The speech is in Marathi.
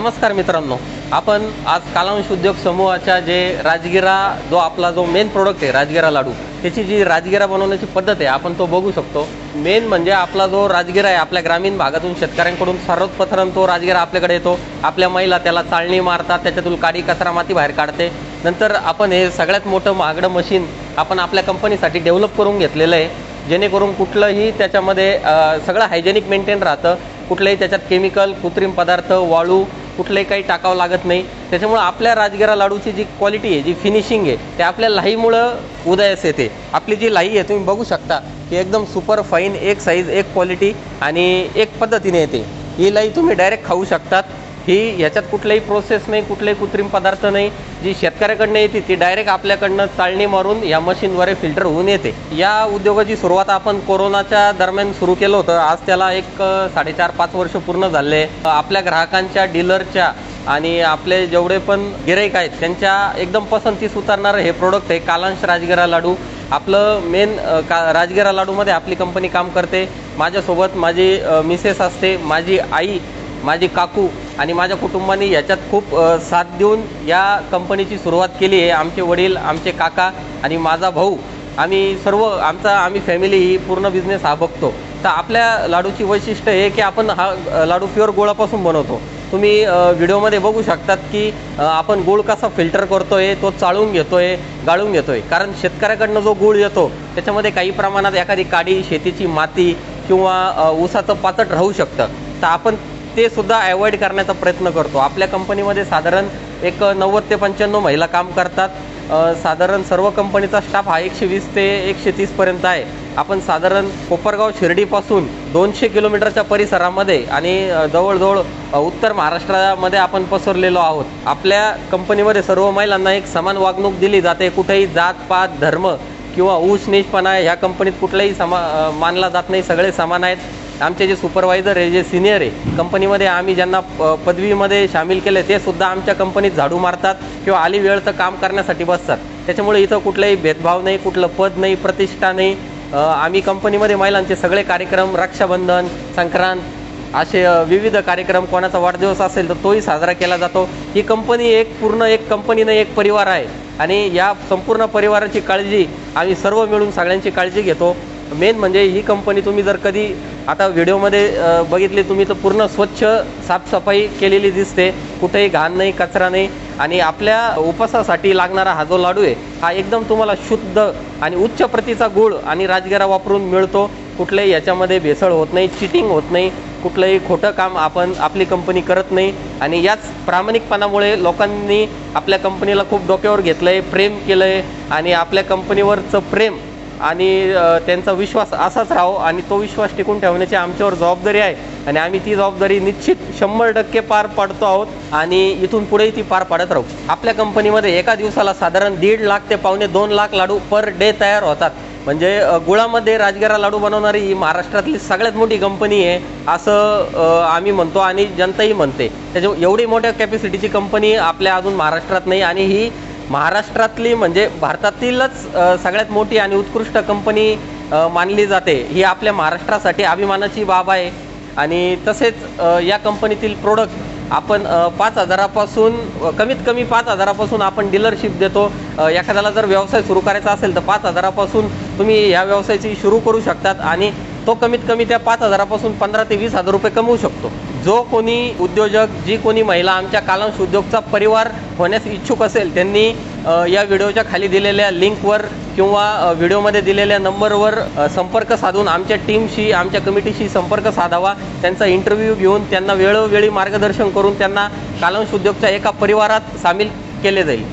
नमस्कार मित्रांनो, आपण आज कालांश उद्योग समूहाच्या जे राजगिरा जो आपला जो मेन प्रोडक्ट आहे राजगिरा लाडू, त्याची जी राजगिरा बनवण्याची पद्धत आहे आपण तो बघू शकतो। मेन म्हणजे आपला जो राजगिरा आहे आपल्या ग्रामीण भागातून शेतकऱ्यांकडून सर्वप्रथम तो राजगिरा आपल्याकडे येतो। आपल्या महिला त्याला चाळणी मारतात, त्याच्यातून काडी कचरा माती बाहेर काढते। नंतर आपण हे सगळ्यात मोठं महागडं मशीन आपण आपल्या कंपनीसाठी डेव्हलप करून घेतलेलं आहे, जेणेकरून कुठलंही त्याच्यामध्ये सगळं हायजेनिक मेंटेन राहतं। कुठलेही त्याच्यात केमिकल, कृत्रिम पदार्थ, वाळू कुठलेही काही टाकावं लागत नाही। त्याच्यामुळे आपल्या राजगिरा लाडूची जी क्वालिटी आहे, जी फिनिशिंग आहे, ते आपल्या लाहीमुळं उदयास येते। आपली जी लाई आहे तुम्ही बघू शकता की एकदम सुपर फाईन, एक साईज, एक क्वालिटी आणि एक पद्धतीने येते। ही लाई तुम्ही डायरेक्ट खाऊ शकतात। ही याच्यात कुठलेही प्रोसेस नाही, कुठलेही कृत्रिम पदार्थ नाही। जी शेतकऱ्याकडनं येते ती डायरेक्ट आपल्याकडनं चाळणी मारून या मशीनद्वारे फिल्टर होऊन येते। या उद्योगाची सुरुवात आपण कोरोनाच्या दरम्यान सुरू केलं होतं। आज त्याला एक 4.5-5 वर्ष पूर्ण झाले। आपल्या ग्राहकांच्या, डीलरच्या आणि आपले जेवढे पण गिराईक आहेत त्यांच्या एकदम पसंतीस उतरणारं हे प्रोडक्ट आहे कालांश राजगिरा लाडू। आपलं मेन राजगिरा लाडूमध्ये आपली कंपनी काम करते। माझ्यासोबत माझी मिसेस असते, माझी आई, माझी काकू आणि माझ्या कुटुंबाने याच्यात खूप साथ देऊन या कंपनीची सुरुवात केली आहे। आमचे वडील, आमचे काका आणि माझा भाऊ, आम्ही सर्व आम्ही फॅमिली ही पूर्ण बिझनेस हा बघतो। तर आपल्या लाडूची वैशिष्ट्य आहे की आपण हा लाडू प्युअर गुळापासून बनवतो। तुम्ही व्हिडिओमध्ये बघू शकतात की आपण गूळ कसा फिल्टर करतोय, तो चाळून घेतोय, गाळून घेतोय। कारण शेतकऱ्याकडनं जो गूळ येतो त्याच्यामध्ये काही प्रमाणात एखादी काडी, शेतीची माती किंवा ऊसाचं पाचट राहू शकतं। तर आपण ते सुद्धा अवॉइड करण्याचा प्रयत्न करतो। आपल्या कंपनीमध्ये साधारण एक 90 ते 95 महिला काम करतात। साधारण सर्व कंपनीचा स्टाफ हा 120 ते 130 पर्यंत आहे। आपण साधारण कोपरगाव शिर्डीपासून 200 किलोमीटरच्या परिसरामध्ये आणि जवळजवळ उत्तर महाराष्ट्रामध्ये आपण पसरलेलो आहोत। आपल्या कंपनीमध्ये सर्व महिलांना एक समान वागणूक दिली जाते। कुठेही जात पात, धर्म किंवा ऊच नीचपणा ह्या कंपनीत कुठलाही मानला जात नाही, सगळे समान आहेत। आमचे जे सुपरवायझर आहे, जे सिनियर आहे कंपनीमध्ये, आम्ही ज्यांना पदवीमध्ये सामील केले ते सुद्धा आमच्या कंपनीत झाडू मारतात किंवा आली वेळ तर काम करण्यासाठी बसतात। त्याच्यामुळे इथं कुठलाही भेदभाव नाही, कुठलं पद नाही, प्रतिष्ठा नाही। आम्ही कंपनीमध्ये महिलांचे सगळे कार्यक्रम, रक्षाबंधन, संक्रांत असे विविध कार्यक्रम, कोणाचा वाढदिवस असेल तर तोही साजरा केला जातो। ही कंपनी एक कंपनी नाही, एक परिवार आहे आणि या संपूर्ण परिवाराची काळजी आम्ही सर्व मिळून सगळ्यांची काळजी घेतो। मेन म्हणजे ही कंपनी तुम्ही जर कधी आता व्हिडिओमध्ये बघितली तुम्ही तर पूर्ण स्वच्छ साफसफाई केलेली दिसते, कुठेही घाण नाही, कचरा नाही। आणि आपल्या उपवासासाठी लागणारा हा जो लाडू आहे हा एकदम तुम्हाला शुद्ध आणि उच्च प्रतीचा गूळ आणि राजगिरा वापरून मिळतो। कुठल्याही याच्यामध्ये भेसळ होत नाही, चिटिंग होत नाही, कुठलंही खोटं काम आपली कंपनी करत नाही। आणि याच प्रामाणिकपणामुळे लोकांनी आपल्या कंपनीला खूप डोक्यावर घेतलं आहे, प्रेम केलं आहे आणि आपल्या कंपनीवरचं प्रेम आणि त्यांचा विश्वास असाच राहो आणि तो विश्वास टिकून ठेवण्याची आमच्यावर जबाबदारी आहे आणि आम्ही ती जबाबदारी निश्चित 100% पार पाडतो आहोत आणि इथून पुढेही ती पार पाडत राहू। आपल्या कंपनीमध्ये एका दिवसाला साधारण 1.5 लाख ते 1.25 लाख लाडू पर डे तयार होतात। म्हणजे गुळामध्ये राजगिरा लाडू बनवणारी ही महाराष्ट्रातली सगळ्यात मोठी कंपनी आहे असं आम्ही म्हणतो आणि जनताही म्हणते। त्याच्या एवढी मोठ्या कॅपॅसिटीची कंपनी आपल्या अजून महाराष्ट्रात नाही आणि ही महाराष्ट्रातली म्हणजे भारतातीलच सगळ्यात मोठी आणि उत्कृष्ट कंपनी मानली जाते। ही आपल्या महाराष्ट्रासाठी अभिमानाची बाब आहे। आणि तसेच या कंपनीतील प्रोडक्ट आपण 5,000 पासून कमीत कमी 5,000 पासून आपण डीलरशिप देतो। एखाद्याला जर व्यवसाय सुरू करायचा असेल तर 5,000 पासून तुम्ही या व्यवसायाची सुरू करू शकतात आणि तो कमीत कमी त्या 5,000 पासून 15,000 ते 20,000 रुपये कमवू शकतो। जो कोणी उद्योजक, जी कोणी महिला आमच्या कालांश उद्योगचा परिवार होण्यास इच्छुक असेल त्यांनी या व्हिडिओच्या खाली दिलेल्या लिंकवर किंवा व्हिडिओमध्ये दिलेल्या नंबरवर संपर्क साधून आमच्या टीमशी, आमच्या कमिटीशी संपर्क साधावा। त्यांचा इंटरव्ह्यू घेऊन त्यांना वेळोवेळी मार्गदर्शन करून त्यांना कालांश उद्योगच्या एका परिवारात सामील केले जाईल।